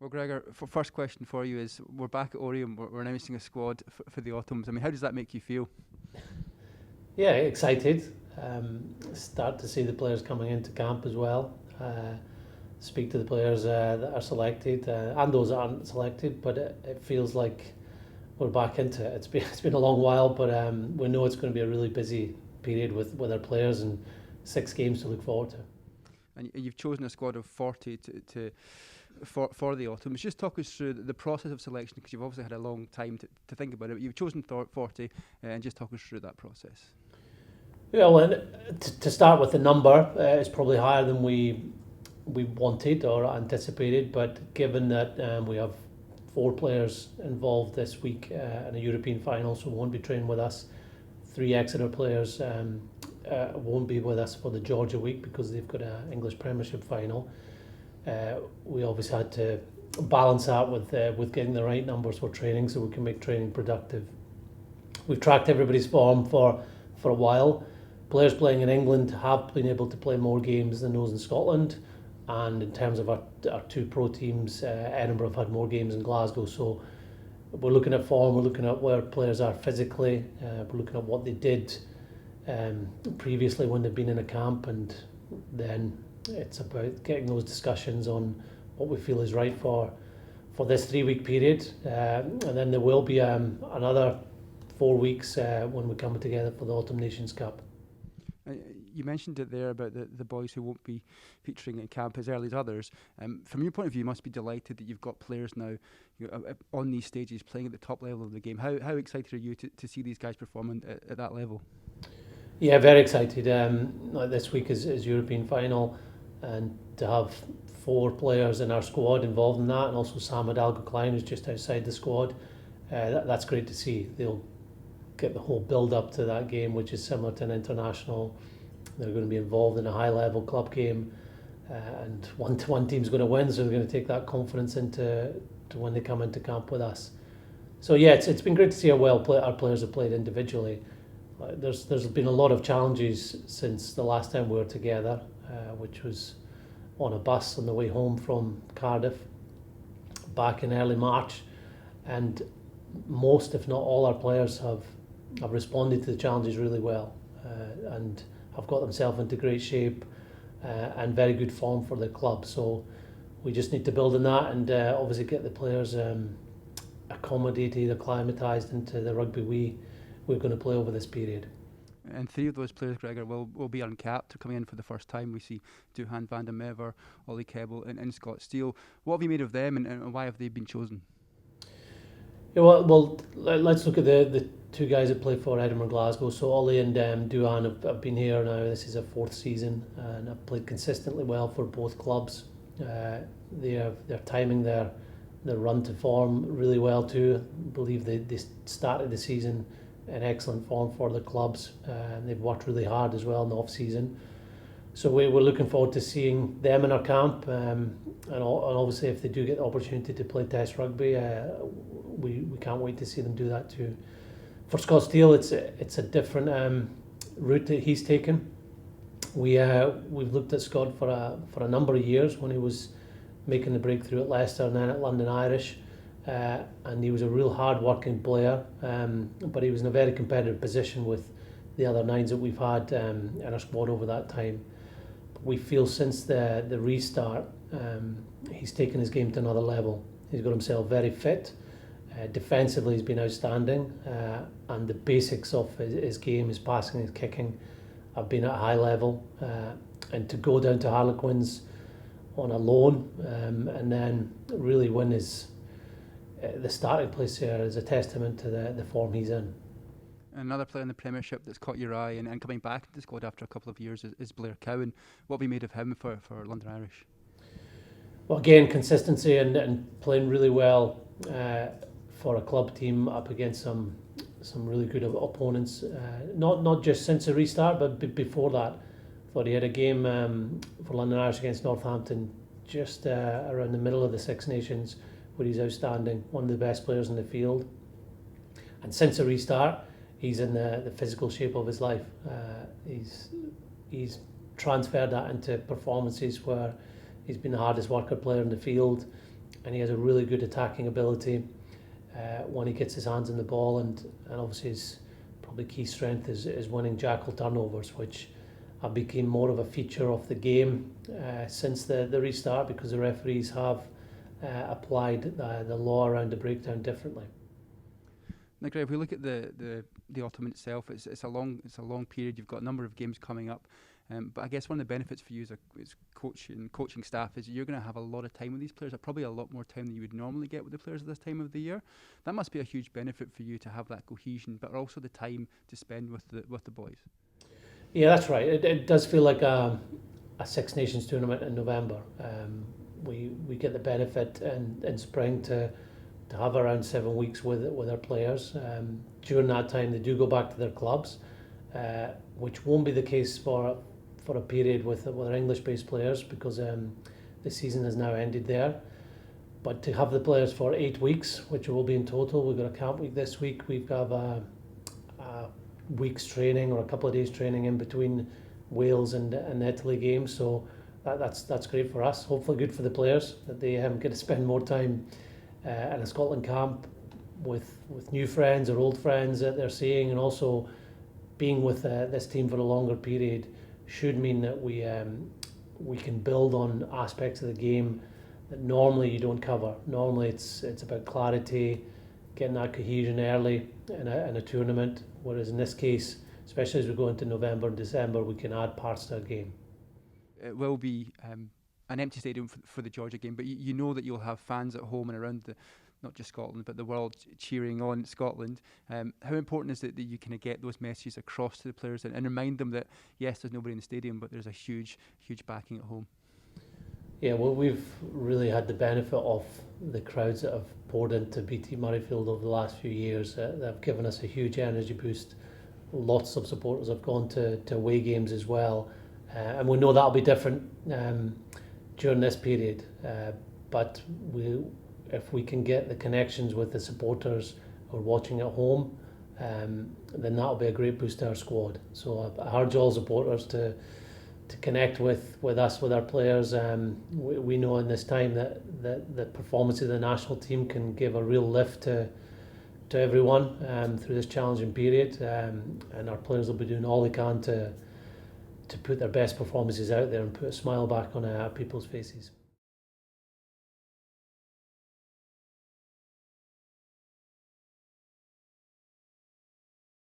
Well, Gregor, first question for you is: we're back at Oriam. We're announcing a squad for the autumns. I mean, how does that make you feel? Yeah, excited. Start to see the players coming into camp as well. Speak to the players that are selected and those that aren't selected. But it feels like we're back into it. It's been a long while, but we know it's going to be a really busy period with our players and 6 games to look forward to. And you've chosen a squad of 40 for the autumns. Just talk us through the process of selection, because you've obviously had a long time to think about it. But you've chosen 40, and just talk us through that process. Yeah, well, to start with, the number is probably higher than we wanted or anticipated, but given that we have 4 players involved this week in a European final, so won't be training with us. 3 Exeter players won't be with us for the Georgia week because they've got an English Premiership final. We obviously had to balance that with getting the right numbers for training so we can make training productive. We've tracked everybody's form for a while. Players playing in England have been able to play more games than those in Scotland, and in terms of our 2 pro teams, Edinburgh have had more games than Glasgow. So we're looking at form, we're looking at where players are physically, we're looking at what they did previously when they've been in a camp, and then it's about getting those discussions on what we feel is right for this 3-week period, and then there will be another 4 weeks when we come together for the Autumn Nations Cup. You mentioned it there about the boys who won't be featuring in camp as early as others. From your point of view, you must be delighted that you've got players now on these stages playing at the top level of the game. How excited are you to see these guys performing at that level? Yeah, very excited. This week is European final, and to have 4 players in our squad involved in that, and also Sam Adalgo-Klein, who's just outside the squad, that's great to see. They'll get the whole build-up to that game, which is similar to an international. They're going to be involved in a high-level club game, and one team's going to win, so they're going to take that confidence into when they come into camp with us. So yeah, it's been great to see how well our players have played individually. There's been a lot of challenges since the last time we were together, which was on a bus on the way home from Cardiff back in early March, and most, if not all, our players have responded to the challenges really well, and have got themselves into great shape and very good form for the club. So we just need to build on that and obviously get the players accommodated, acclimatised into the rugby we're going to play over this period. And 3 of those players, Gregor, will be uncapped coming in for the first time. We see Duhan van der Merwe, Ollie Kebble and Scott Steele. What have you made of them, and why have they been chosen? Yeah, well, let's look at the 2 guys that play for Edinburgh Glasgow. So Ollie and Duhan have been here now. This is their 4th season and have played consistently well for both clubs. They're timing their run to form really well too. I believe they started the season in excellent form for the clubs, and they've worked really hard as well in the off season. So we're looking forward to seeing them in our camp, and obviously if they do get the opportunity to play Test rugby, we can't wait to see them do that too. For Scott Steele, it's a different route that he's taken. We've looked at Scott for a number of years when he was making the breakthrough at Leicester and then at London Irish, and he was a real hard-working player, but he was in a very competitive position with the other 9s that we've had in our squad over that time. We feel since the restart, he's taken his game to another level. He's got himself very fit. Defensively, he's been outstanding, and the basics of his game, his passing, his kicking, have been at a high level. And to go down to Harlequins on a loan, and then really win the starting place here is a testament to the form he's in. Another player in the Premiership that's caught your eye and coming back to the squad after a couple of years is Blair Cowan. What have you made of him for London Irish? Well, again, consistency and playing really well for a club team up against some really good opponents. Not just since the restart, but before that. Thought he had a game for London Irish against Northampton just around the middle of the Six Nations, where he's outstanding, one of the best players in the field. And since the restart, he's in the physical shape of his life. He's transferred that into performances where he's been the hardest worker player in the field, and he has a really good attacking ability when he gets his hands on the ball, and obviously his probably key strength is winning jackal turnovers, which have become more of a feature of the game since the restart, because the referees have applied the law around the breakdown differently. Now, Greg, if we look at the autumn itself, it's a long period. You've got a number of games coming up, but I guess one of the benefits for you as coaching staff is you're going to have a lot of time with these players. Probably a lot more time than you would normally get with the players at this time of the year. That must be a huge benefit for you to have that cohesion, but also the time to spend with the boys. Yeah, that's right. It does feel like a Six Nations tournament in November. We get the benefit in spring to have around 7 weeks with our players. During that time, they do go back to their clubs, which won't be the case for a period with our English-based players, because the season has now ended there. But to have the players for 8 weeks, which will be in total, we've got a camp week this week. We've got a week's training or a couple of days training in between Wales and Italy games. So that's great for us. Hopefully good for the players, that they get to spend more time in a Scotland camp with new friends or old friends that they're seeing, and also being with this team for a longer period should mean that we can build on aspects of the game that normally you don't cover. Normally it's about clarity, getting that cohesion early in a tournament, whereas in this case, especially as we go into November and December, we can add parts to our game. It will be an empty stadium for the Georgia game, but you know that you'll have fans at home and around not just Scotland, but the world cheering on Scotland. How important is it that you kind of get those messages across to the players and remind them that, yes, there's nobody in the stadium, but there's a huge backing at home? Yeah, well, we've really had the benefit of the crowds that have poured into BT Murrayfield over the last few years. They've given us a huge energy boost. Lots of supporters have gone to away games as well. And we know that'll be different during this period. But if we can get the connections with the supporters who are watching at home, then that'll be a great boost to our squad. So I urge all supporters to connect with us, with our players. We know in this time that the performance of the national team can give a real lift to everyone through this challenging period, and our players will be doing all they can to put their best performances out there and put a smile back on people's faces.